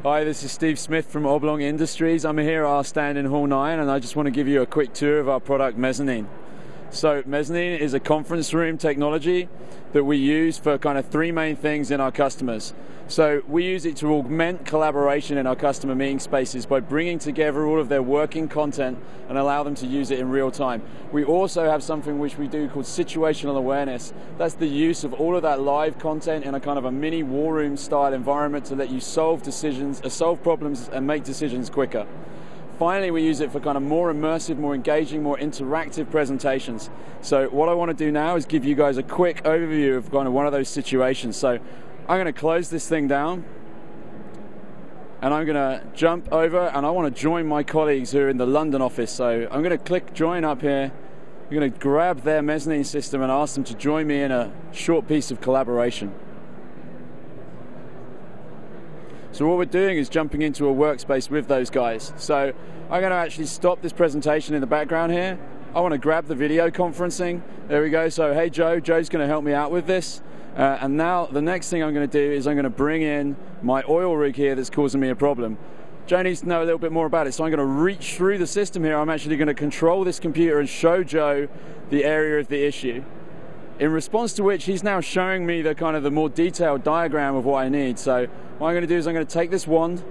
Hi, this is Steve Smith from Oblong Industries. I'm here at our stand in Hall 9 and I just want to give you a quick tour of our product Mezzanine. So Mezzanine is a conference room technology that we use for kind of three main things in our customers. So we use it to augment collaboration in our customer meeting spaces by bringing together all of their working content and allow them to use it in real time. We also have something which we do called situational awareness. That's the use of all of that live content in a kind of a mini war room style environment to let you solve problems and make decisions quicker. Finally, we use it for kind of more immersive, more engaging, more interactive presentations. So what I want to do now is give you guys a quick overview of kind of one of those situations. So I'm going to close this thing down and I'm going to jump over and I want to join my colleagues who are in the London office. So I'm going to click join up here. I'm going to grab their Mezzanine system and ask them to join me in a short piece of collaboration. So what we're doing is jumping into a workspace with those guys. So I'm going to actually stop this presentation in the background here. I want to grab the video conferencing. There we go. So hey Joe, Joe's going to help me out with this. And now the next thing I'm going to do is I'm going to bring in my oil rig here that's causing me a problem. Joe needs to know a little bit more about it. So I'm going to reach through the system here. I'm actually going to control this computer and show Joe the area of the issue. In response to which he's now showing me the kind of the more detailed diagram of what I need. So what I'm going to do is I'm going to take this wand,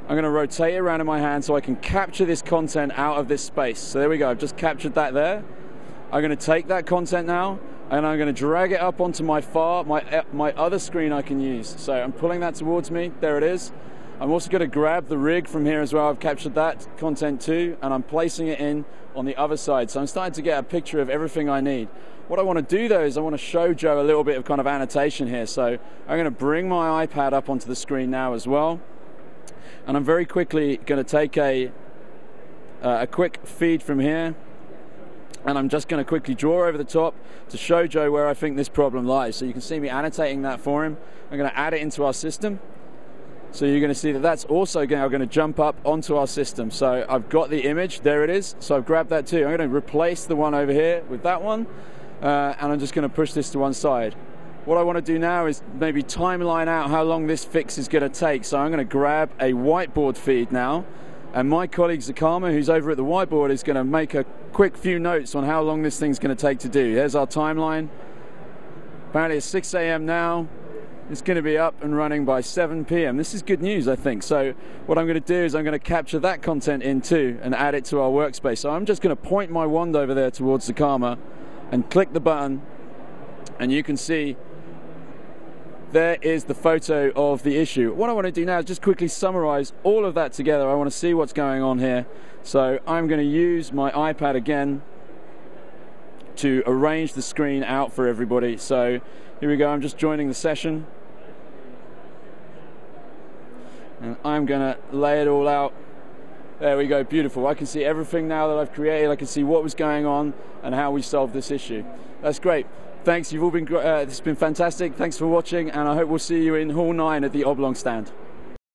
I'm going to rotate it around in my hand so I can capture this content out of this space. So there we go, I've just captured that there. I'm going to take that content now and I'm going to drag it up onto my other screen I can use. So I'm pulling that towards me, there it is. I'm also going to grab the rig from here as well. I've captured that content too and I'm placing it in on the other side. So I'm starting to get a picture of everything I need. What I want to do though is I want to show Joe a little bit of kind of annotation here. So I'm going to bring my iPad up onto the screen now as well. And I'm very quickly going to take a quick feed from here. And I'm just going to quickly draw over the top to show Joe where I think this problem lies. So you can see me annotating that for him. I'm going to add it into our system. So you're going to see that that's also now going to jump up onto our system. So I've got the image, there it is. So I've grabbed that too. I'm going to replace the one over here with that one. And I'm just going to push this to one side. What I want to do now is maybe timeline out how long this fix is going to take. So I'm going to grab a whiteboard feed now. And my colleague Zakama, who's over at the whiteboard, is going to make a quick few notes on how long this thing's going to take to do. There's our timeline. Apparently it's 6 a.m. now. It's going to be up and running by 7 p.m. This is good news, I think. So what I'm going to do is I'm going to capture that content in too and add it to our workspace. So I'm just going to point my wand over there towards Zakama and click the button, and you can see there is the photo of the issue. What I want to do now is just quickly summarize all of that together. I want to see what's going on here. So I'm going to use my iPad again to arrange the screen out for everybody. So here we go, I'm just joining the session. And I'm going to lay it all out. There we go, beautiful. I can see everything now that I've created. I can see what was going on and how we solved this issue. That's great. Thanks, you've all been, this has been fantastic. Thanks for watching, and I hope we'll see you in Hall 9 at the Oblong stand.